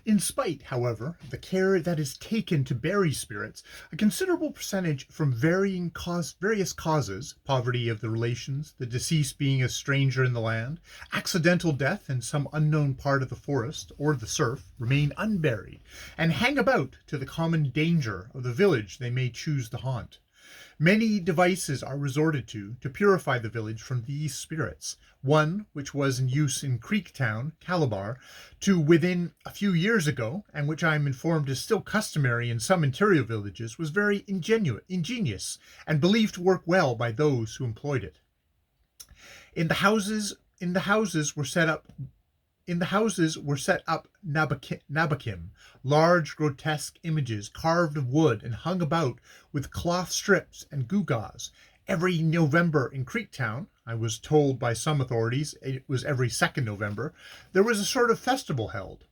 In spite, however, of the care that is taken to bury spirits, a considerable percentage from various causes, poverty of the relations, the deceased being a stranger in the land, accidental death in some unknown part of the forest or the surf, remain unburied, and hang about to the common danger of the village they may choose to haunt. Many devices are resorted to purify the village from these spirits. One, which was in use in Creektown, Calabar, to within a few years ago, and which I am informed is still customary in some interior villages, was very ingenious, and believed to work well by those who employed it. In the houses, in the houses were set up nabakim, large grotesque images carved of wood and hung about with cloth strips and gewgaws. Every November in Creektown, I was told by some authorities it was every second November, there was a sort of festival held.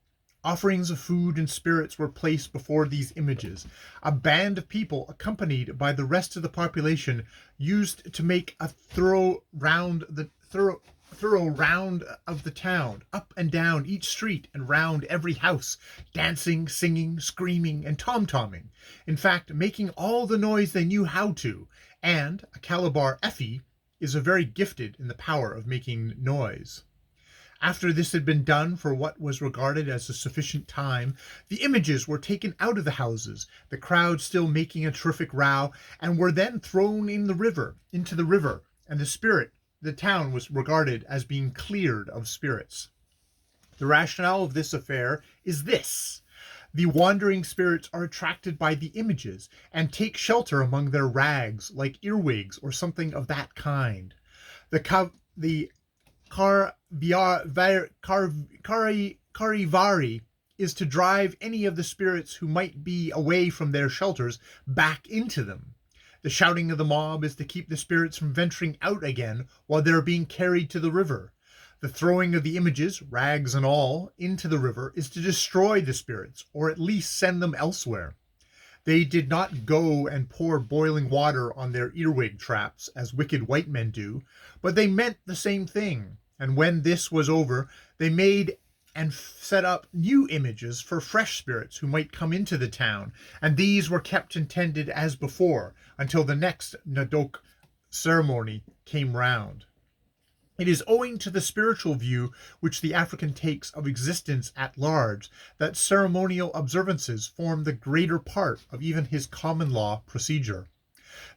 Offerings of food and spirits were placed before these images. A band of people, accompanied by the rest of the population, used to make a thorough round of the town, up and down each street and round every house, dancing, singing, screaming, and tom-tomming. In fact, making all the noise they knew how to, and a Calabar Effie is very gifted in the power of making noise. After this had been done for what was regarded as a sufficient time, the images were taken out of the houses, the crowd still making a terrific row, and were then thrown into the river, and the town was regarded as being cleared of spirits. The rationale of this affair is this. The wandering spirits are attracted by the images and take shelter among their rags, like earwigs or something of that kind. The Karivari is to drive any of the spirits who might be away from their shelters back into them. The shouting of the mob is to keep the spirits from venturing out again while they are being carried to the river. The throwing of the images, rags and all, into the river is to destroy the spirits, or at least send them elsewhere. They did not go and pour boiling water on their earwig traps, as wicked white men do, but they meant the same thing, and when this was over, they made and set up new images for fresh spirits who might come into the town, and these were kept intended as before, until the next Nadok ceremony came round. It is owing to the spiritual view which the African takes of existence at large that ceremonial observances form the greater part of even his common law procedure.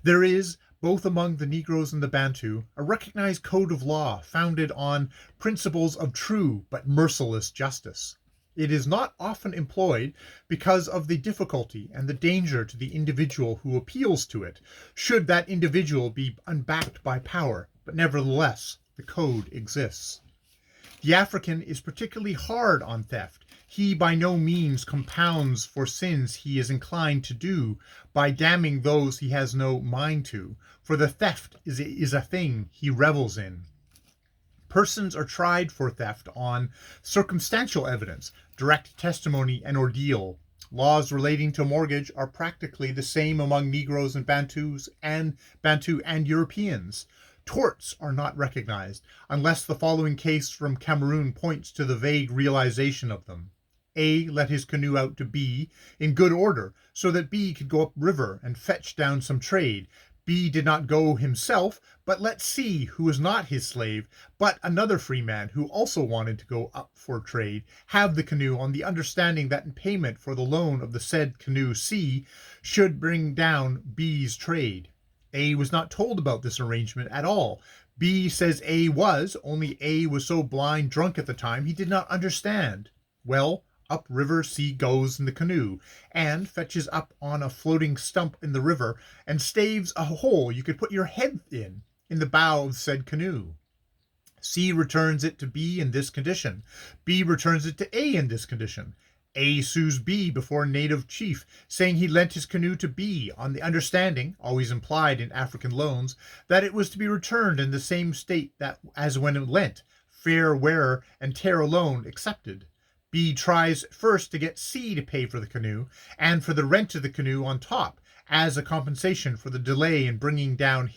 There is, both among the Negroes and the Bantu, a recognized code of law founded on principles of true but merciless justice. It is not often employed because of the difficulty and the danger to the individual who appeals to it, should that individual be unbacked by power, but nevertheless the code exists. The African is particularly hard on theft. He by no means compounds for sins he is inclined to do by damning those he has no mind to, for the theft is a thing he revels in. Persons are tried for theft on circumstantial evidence, direct testimony, and ordeal. Laws relating to mortgage are practically the same among Negroes and Bantu and Europeans. Torts are not recognized, unless the following case from Cameroon points to the vague realization of them. A let his canoe out to B in good order, so that B could go up river and fetch down some trade. B did not go himself, but let C, who was not his slave, but another free man who also wanted to go up for trade, have the canoe on the understanding that in payment for the loan of the said canoe C should bring down B's trade. A was not told about this arrangement at all. B says A was, only A was so blind drunk at the time he did not understand. Well, up river C goes in the canoe, and fetches up on a floating stump in the river, and staves a hole you could put your head in the bow of said canoe. C returns it to B in this condition. B returns it to A in this condition. A sues B before a native chief, saying he lent his canoe to B on the understanding, always implied in African loans, that it was to be returned in the same state as when it lent, fair wear and tear alone excepted. B tries first to get C to pay for the canoe, and for the rent of the canoe on top, as a compensation for the delay in bringing down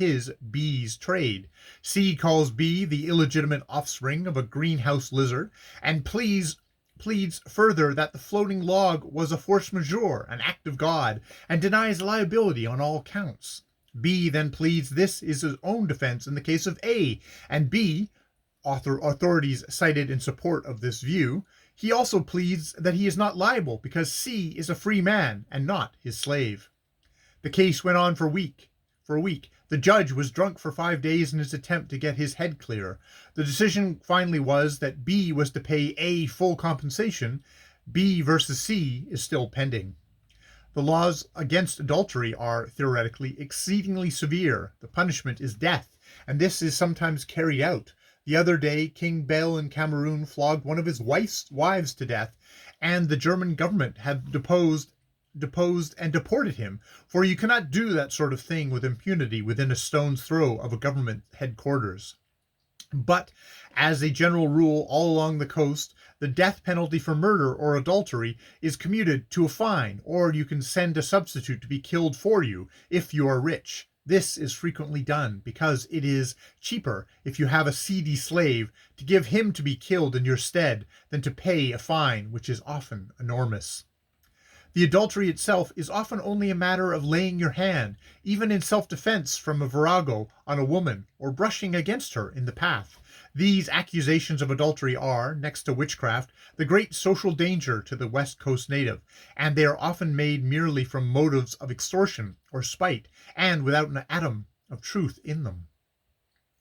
B's trade. C calls B the illegitimate offspring of a greenhouse lizard, and pleads pleads further that the floating log was a force majeure, an act of God, and denies liability on all counts. B then pleads this is his own defense in the case of A, and B, authorities cited in support of this view, he also pleads that he is not liable because C is a free man and not his slave. The case went on for a week. The judge was drunk for 5 days in his attempt to get his head clear. The decision finally was that B was to pay A full compensation. B versus C is still pending. The laws against adultery are theoretically exceedingly severe. The punishment is death, and this is sometimes carried out. The other day, King Bel in Cameroon flogged one of his wives to death, and the German government had deposed and deported him, for you cannot do that sort of thing with impunity within a stone's throw of a government headquarters. But as a general rule all along the coast, the death penalty for murder or adultery is commuted to a fine, or you can send a substitute to be killed for you if you are rich. This is frequently done because it is cheaper if you have a seedy slave to give him to be killed in your stead than to pay a fine, which is often enormous. The adultery itself is often only a matter of laying your hand, even in self-defense from a virago on a woman, or brushing against her in the path. These accusations of adultery are, next to witchcraft, the great social danger to the West Coast native, and they are often made merely from motives of extortion or spite, and without an atom of truth in them.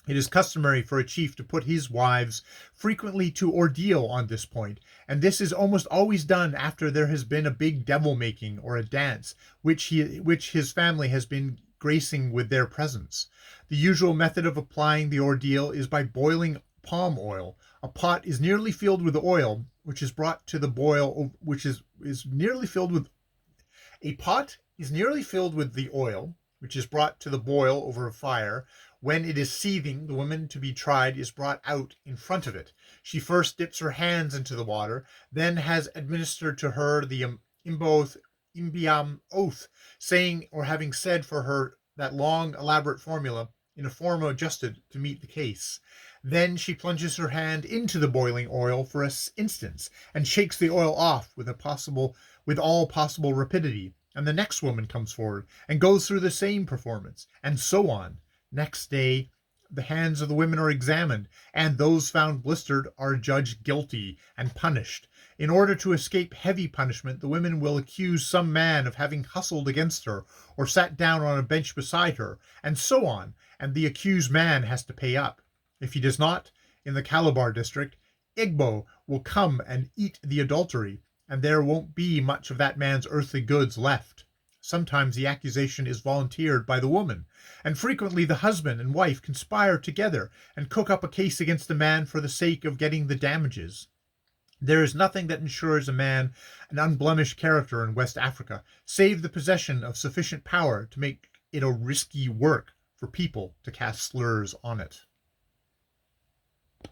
It is customary for a chief to put his wives frequently to ordeal on this point, and this is almost always done after there has been a big devil-making or a dance, which his family has been gracing with their presence. The usual method of applying the ordeal is by boiling palm oil. A pot is nearly filled with oil, which is brought to the boil, a pot is nearly filled with the oil, which is brought to the boil over a fire. When it is seething, the woman to be tried is brought out in front of it. She first dips her hands into the water, then has administered to her the imbiam oath, saying or having said for her that long, elaborate formula in a form adjusted to meet the case. Then she plunges her hand into the boiling oil for an instant, and shakes the oil off with all possible rapidity. And the next woman comes forward and goes through the same performance, and so on. Next day, the hands of the women are examined, and those found blistered are judged guilty and punished. In order to escape heavy punishment, the women will accuse some man of having hustled against her, or sat down on a bench beside her, and so on, and the accused man has to pay up. If he does not, in the Calabar district, Igbo will come and eat the adultery, and there won't be much of that man's earthly goods left. Sometimes the accusation is volunteered by the woman, and frequently the husband and wife conspire together and cook up a case against the man for the sake of getting the damages. There is nothing that ensures a man an unblemished character in West Africa, save the possession of sufficient power to make it a risky work for people to cast slurs on it.